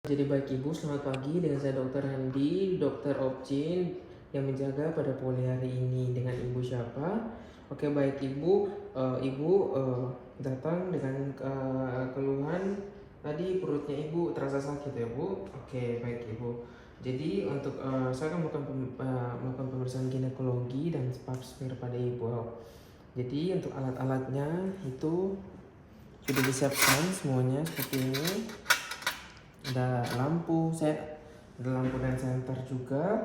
Jadi baik Ibu, selamat pagi. Dengan saya Dr. Handi, dokter Opcin yang menjaga pada pagi hari ini. Dengan Ibu siapa? Oke baik Ibu, Ibu datang dengan keluhan tadi perutnya Ibu terasa sakit ya Bu. Oke baik Ibu. Jadi untuk saya akan melakukan pemeriksaan ginekologi dan pap smear pada Ibu. Jadi untuk alat-alatnya itu sudah disiapkan semuanya seperti ini. Ada lampu dan senter juga.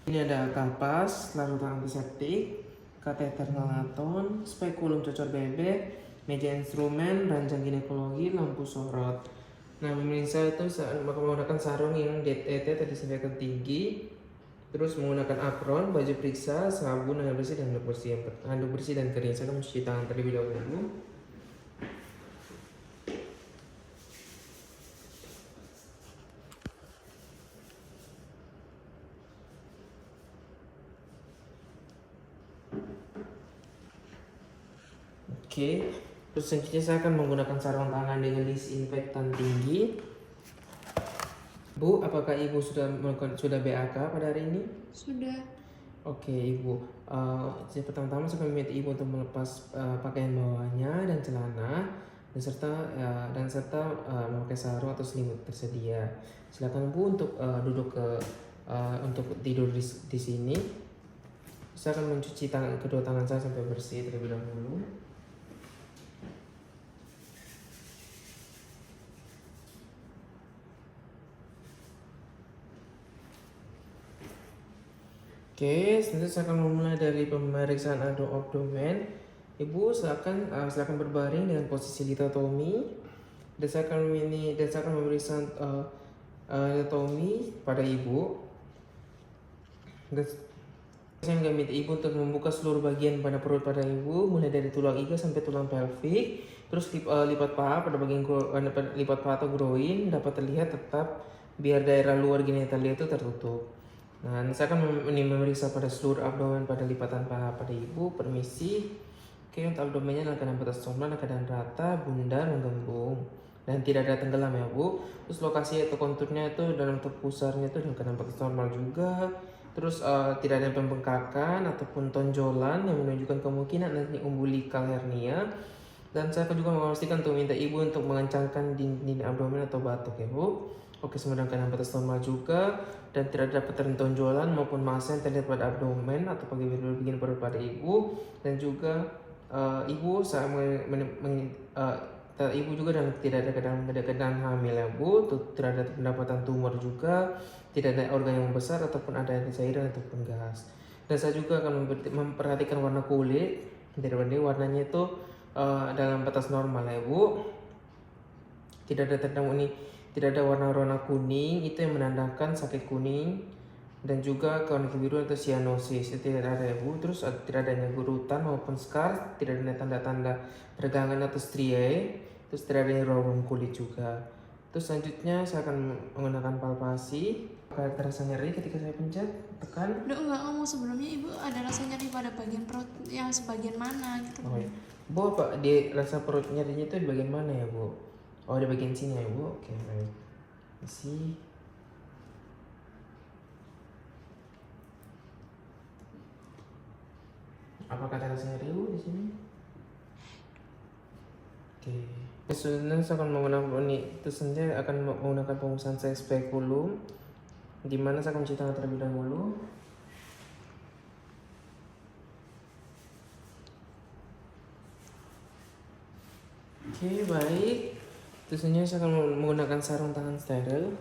Ini ada kapas, larutan antiseptik, kateter nalaton, spekulum cocor bebek, meja instrumen, ranjang ginekologi, lampu sorot. Nah, pemirsa itu menggunakan sarung yang DTT tadi disinfektan tinggi, terus menggunakan apron, baju periksa, sabun, handuk bersih dan kering. Saya akan mencuci tangan terlebih dahulu. Oke, terus selanjutnya saya akan menggunakan sarung tangan dengan disinfektan tinggi. Bu, apakah Ibu sudah BAK pada hari ini? Sudah. Oke Ibu, jadi pertama-tama saya meminta Ibu untuk melepas pakaian bawahnya dan celana dan serta memakai sarung atau selimut tersedia. Silakan Bu untuk duduk untuk tidur di sini. Saya akan mencuci kedua tangan saya sampai bersih terlebih dahulu. Oke, selanjutnya saya akan memulai dari pemeriksaan abdomen. Ibu silakan berbaring dengan posisi litotomi. Dan saya akan memeriksa litotomi pada Ibu. Dan saya akan minta Ibu untuk membuka seluruh bagian pada perut pada Ibu, mulai dari tulang iga sampai tulang pelvik. Terus lipat paha pada bagian lipat paha atau groin dapat terlihat tetap biar daerah luar genitalia itu tertutup. Nah, saya akan memeriksa pada seluruh abdomen pada lipatan paha pada Ibu. Permisi. Oke, untuk abdomennya dalam keadaan batas normal, dalam keadaan rata, bundar, menggembung, dan tidak ada tenggelam ya Bu. Terus lokasi atau konturnya itu dalam pusarnya itu dalam keadaan batas normal juga. Terus tidak ada pembengkakan ataupun tonjolan yang menunjukkan kemungkinan nanti umbilical hernia. Dan saya akan juga memastikan untuk minta Ibu untuk mengencangkan dinding abdomen atau batuk ya Bu. Oke, semua dalam keadaan batas normal juga dan tidak ada pattern tonjolan maupun massa yang terlihat pada abdomen atau bagian perut pada Ibu. Dan juga Ibu Ibu juga dan tidak ada keadaan hamil ya Bu. Tidak ada pendapatan tumor juga, tidak ada organ yang besar ataupun ada cairan ataupun gas. Dan saya juga akan memperhatikan warna kulit dari warnanya itu dalam batas normal ya Bu. Tidak ada warna kuning, itu yang menandakan sakit kuning. Dan juga warna kebiruan atau cyanosis itu tidak ada ya Bu. Terus tidak adanya gurutan maupun scar, tidak ada tanda-tanda peregangan atau striae. Terus tidak adanya raung kulit juga. Terus selanjutnya saya akan menggunakan palpasi. Apakah terasa nyeri ketika saya pencet, tekan? Dok, enggak ngomong sebelumnya Ibu ada rasa nyeri pada bagian perut yang sebagian mana gitu. Oh ya. Bu, apa di rasa perut nyerinya itu di bagian mana ya Bu? Oh, di bagian sini ya Bu. Oke, baik. Isi. Apakah terasa nyeri Bu di sini? Oke. Selanjutnya saya akan menggunakan pemeriksaan saya spekulum, di mana saya akan mencuci tangan terlebih dahulu. Oke, baik. Selanjutnya saya akan menggunakan sarung tangan steril.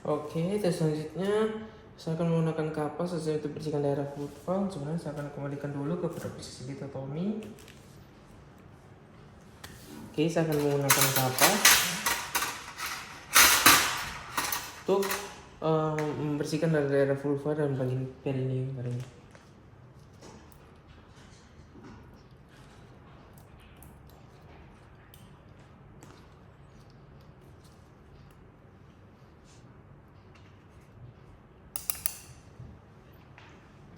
Oke, terus selanjutnya saya akan menggunakan kapas sesuai untuk bersihkan daerah vulva. Sebenarnya saya akan kembalikan dulu ke posisi litotomi. Oke, saya akan menggunakan kapas untuk membersihkan daerah vulva dan bagian perineum.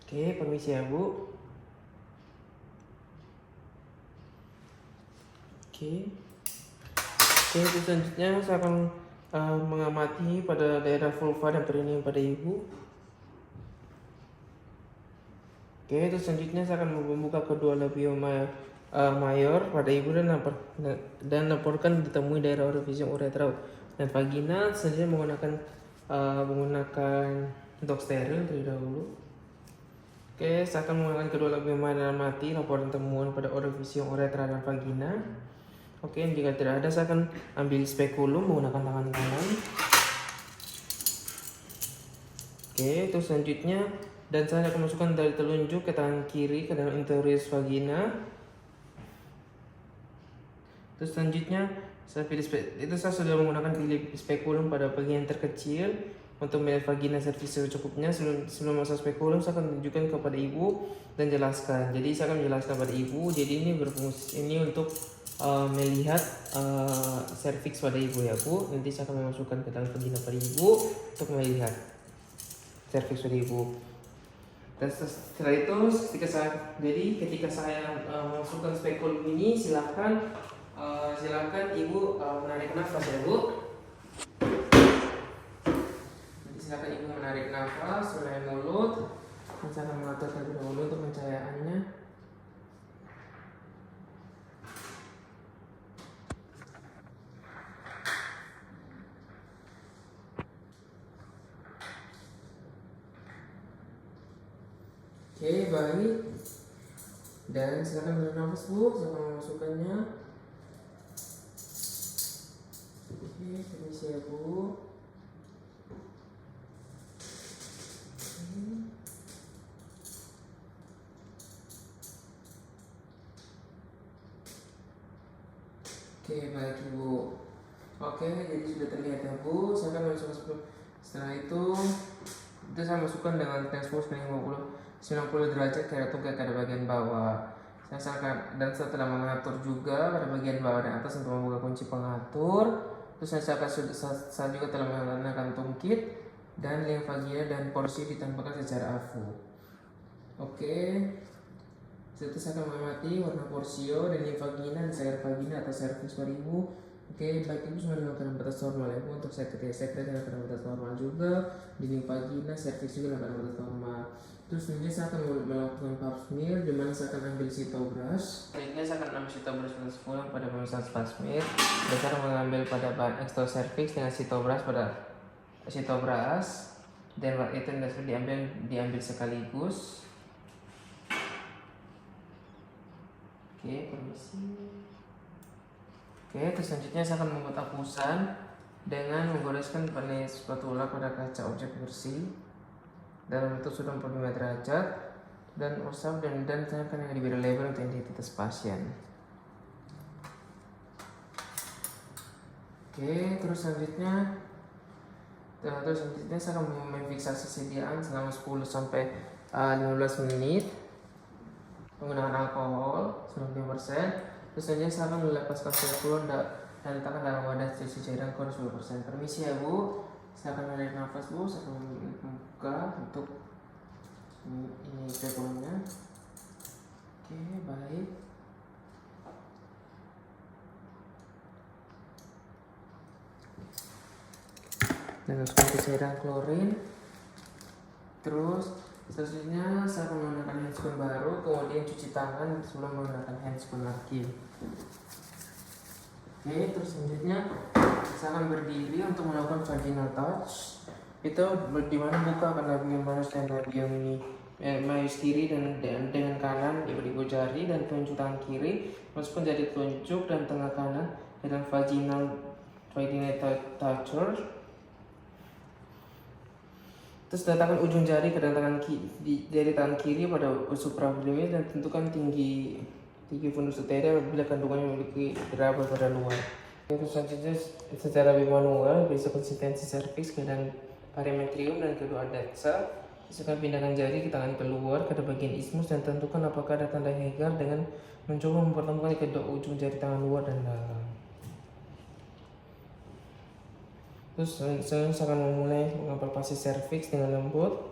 Oke, permisi ya Bu. Oke, terus selanjutnya saya akan mengamati pada daerah vulva dan perineum pada ibu. Oke, terus selanjutnya saya akan membuka kedua labio mayor pada ibu dan laporkan ditemui daerah orificium uretra dan vagina. Selanjutnya menggunakan dok steril terlebih dahulu. Oke, saya akan menggunakan kedua labio mayor mati laporan temuan pada orificium uretra dan vagina. Oke, jika tidak ada saya akan ambil spekulum menggunakan tangan kanan. Oke, terus selanjutnya dan saya akan masukkan dari telunjuk ke tangan kiri ke dalam interius vagina. Terus selanjutnya saya sudah menggunakan spekulum pada bagian terkecil untuk melihat vagina cervix secukupnya. Sebelum masuk spekulum saya akan tunjukkan kepada ibu dan jelaskan. Jadi saya akan menjelaskan pada ibu. Jadi ini berfungsi untuk melihat cervix pada ibu ya Bu. Nanti saya akan memasukkan ke dalam vagina pada ibu untuk melihat cervix pada ibu. Dan setelah itu ketika saya masukkan spekulum ini silakan ibu menarik nafas ya Bu. Nanti silakan ibu menarik nafas melalui mulut. Dan saya akan mengatur terlebih dahulu untuk pencahayaannya. Oke, baik. Dan silakan bernafas Bu, saya akan memasukkannya. Oke, permisi ya Bu. Oke, baik Ibu. Oke, jadi sudah terlihat ya Bu. Saya akan masukkan setelah itu saya masukkan dengan transpose 90 derajat ke bagian bawah. Dan setelah mengatur juga pada bagian bawah dan atas untuk membuka kunci pengatur. Terus saya juga telah menggunakan tungkit dan limfagina dan porsi ditambahkan secara afu. Oke. Setelah saya akan mengamati warna porsio dan limfagina dan cair vagina atau cervix pada ibu. Oke, baik ibu sudah melakukan batas normal ya Bu. Untuk sekret dalam batas normal juga. Di limfagina, cervix juga dalam batas normal. Terus selanjutnya saya akan melakukan pap smear, di mana saya akan ambil cytobras. Selanjutnya saya akan ambil cytobras pada pemeriksaan pap smear. Dan saya akan mengambil pada bahan extocervix dengan cytobras pada cytobras. Dan itu diambil sekaligus. Oke, permisi. Oke, terus selanjutnya saya akan membuat apusan dengan menggoreskan panas spatula pada kaca objek bersih dalam bentuk sudah 45 derajat dan usap dan saya akan diberi label untuk identitas pasien. Oke, terus selanjutnya saya akan memfiksasi sediaan selama 10 sampai 15 menit menggunakan alkohol 95%. Terus selanjutnya saya akan melepaskan spekulum dan letakkan dalam wadah cuci cairan kur 10%. Permisi ya Bu, saya akan menarik nafas Bu, saya akan membuka untuk ini spekulumnya. Oke, baik. Dan masukkan ke cairan klorin. Terus selanjutnya saya akan menggunakan handscoon baru, kemudian cuci tangan sebelum menggunakan handscoon lagi. Oke, terus selanjutnya saya akan berdiri untuk melakukan vaginal touch. Itu dimana buka akan labium manus dan labium majus kiri dan dengan kanan ibu jari dan telunjuk tangan kiri masukkan jari telunjuk dan tengah kanan dengan vaginal toucher. Terus letakkan ujung jari ke jari tangan kiri pada supraabdominis dan tentukan tinggi fundus uteri apabila kandungannya memiliki deraba pada luar. Terus selanjutnya secara bimanual bisa konsistensi serviks ke dan parametrium dan kedua adaksa. Sekarang pindahkan jari ke tangan keluar ke bagian ismus dan tentukan apakah ada tanda Hegar dengan mencoba mempertemukan kedua ujung jari tangan luar dan dalam. Terus saya akan memulai mengapalpasi serviks dengan lembut.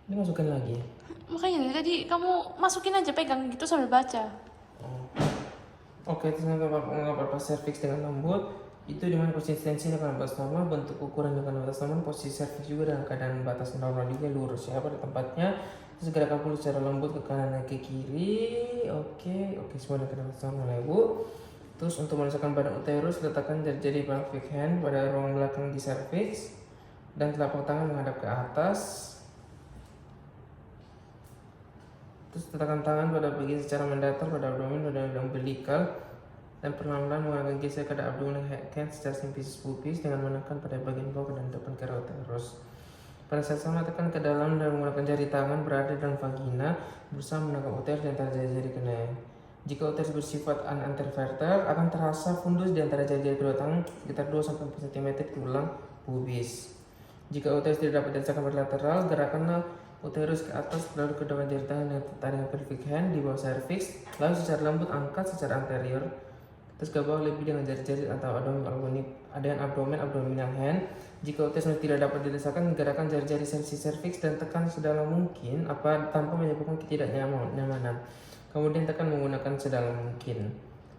Ini masukkan lagi. Makanya dari tadi kamu masukin aja, pegang gitu sambil baca. Oke, terus mengapalpasi serviks dengan lembut. Itu dimana konsistensi dengan batas normal, bentuk ukuran dengan batas normal, posisi serviks juga dalam keadaan batas normal juga lurus ya pada tempatnya. Terus gerakan pulus secara lembut ke kanan dan ke kiri. Oke, semua dengan batas normal ya Bu. Terus untuk merasakan badan uterus, letakkan jari pelvic hand pada ruang belakang di serviks dan telapak tangan menghadap ke atas. Terus letakkan tangan pada bagian secara mendatar pada abdomen dan umbilikal dan perlahan-lahan menggunakan geser ke abdomen hand secara simfisis pubis dengan menekan pada bagian bawah dan depan ke uterus. Pada saat sama tekan ke dalam dan menggunakan jari tangan berada dalam vagina berusaha menangkap uterus di antara jari-jari kenai. Jika uterus bersifat anterverter akan terasa fundus di antara jari-jari kedua tangan sekitar 2-4 cm di tulang pubis. Jika uterus tidak dapat dirasakan berlateral, gerakanlah uterus ke atas lalu kedua jari tangan yang tarik pelvic hand di bawah serviks, lalu secara lembut angkat secara anterior. Terus ke bawah lebih dengan jari-jari atau abdominal hand. Jika uterus tidak dapat dirasakan, gerakan jari-jari serviks dan tekan sedalam mungkin tanpa menyebabkan ketidaknyamanan. Kemudian tekan menggunakan sedalam mungkin.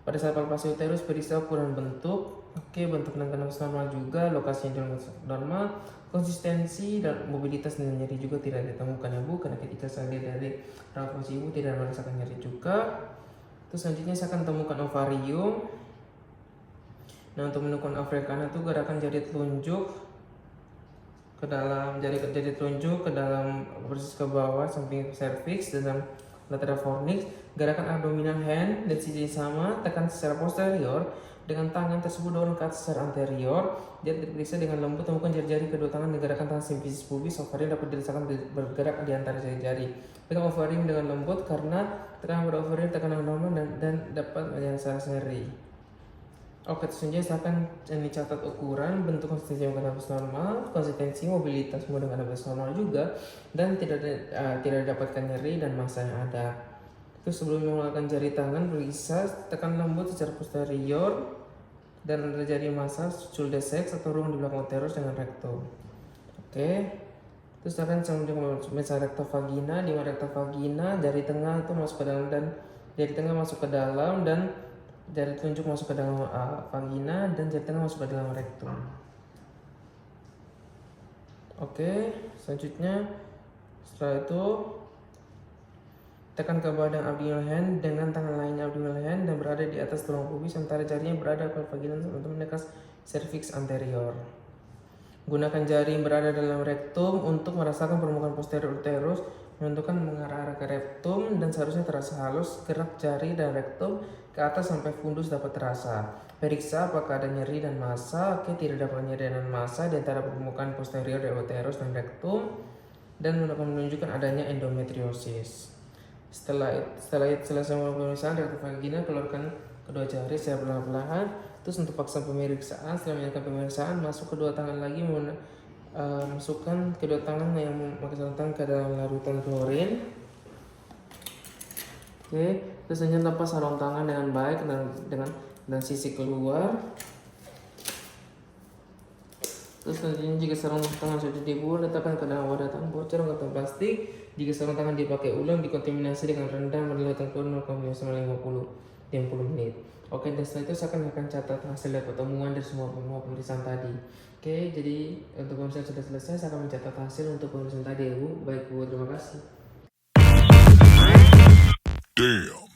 Pada saat palpasi uterus, periksa ukuran bentuk. Bentuk dan normal juga, lokasinya normal, konsistensi dan mobilitas dan nyeri juga tidak ditemukan ya Bu, karena ketika saya lihat dari palpasi Ibu tidak merasakan nyeri juga. Terus selanjutnya saya akan temukan ovarium. Nah, untuk menemukan ovarium kanan itu gerakan jari telunjuk ke dalam jari telunjuk ke dalam persis ke bawah samping serviks dalam lateral fornix. Gerakan abdominal hand dan sisi sama, tekan secara posterior dengan tangan tersebut dorong ke atas secara anterior. Jari diperiksa dengan lembut, temukan jari-jari kedua tangan dan gerakan tangan simfisis pubis. Ovarium dapat dirasakan bergerak di antara jari-jari. Pegang ovarium dengan lembut karena tekanan pada ovarium tekanan normal dan dapat menyelesaikan nyeri. Selanjutnya saya akan catat ukuran, bentuk konsistensi menggunakan batas normal, konsistensi mobilitas menggunakan batas normal juga, dan tidak didapatkan nyeri dan massa yang ada. Terus sebelum menggunakan jari tangan, periksa tekan lembut secara posterior dan ada jari massa shoulder sex atau ruang di belakang uterus dengan rektum. Terus akan mencari rekta vagina. Di mana rekta vagina jari tengah itu masuk ke dalam dan jari tengah masuk ke dalam dan jari telunjuk masuk ke dalam vagina dan jari tengah masuk ke dalam rektum. Selanjutnya setelah itu tekan ke badan abdominal hand dengan tangan lainnya abdominal hand dan berada di atas tulang pubis, sementara jarinya berada pada vagina untuk menekan serviks anterior. Gunakan jari yang berada dalam rektum untuk merasakan permukaan posterior uterus, menentukan mengarah ke rektum dan seharusnya terasa halus. Gerak jari dan rektum ke atas sampai fundus dapat terasa. Periksa apakah ada nyeri dan massa. Tidak dapat nyeri dan massa di antara permukaan posterior dari uterus dan rektum dan menunjukkan adanya endometriosis. Setelah selesai pemeriksaan rektum vagina, keluarkan kedua jari secara perlahan-lahan. Terus untuk paksa pemeriksaan, setelah menyelesaikan pemeriksaan, masuk kedua tangan lagi, masukkan kedua tangan yang memakai sarung ke dalam larutan klorin. Terus selanjutnya lepas sarung tangan dengan baik dan sisi keluar. Terus selanjutnya jika sarung tangan sudah dibuat, letakkan ke dalam wadah tangan bocor atau plastik. Jika sarung tangan dipakai ulang, dikontaminasi dengan rendam pada larutan klorin 0,50 menit. Dan setelah itu saya akan catat hasil dari pertemuan dari semua pemeriksaan tadi. Jadi untuk pemeriksaan sudah selesai, saya akan mencatat hasil untuk pemeriksaan tadi ya Bu. Baik Bu, terima kasih. Damn.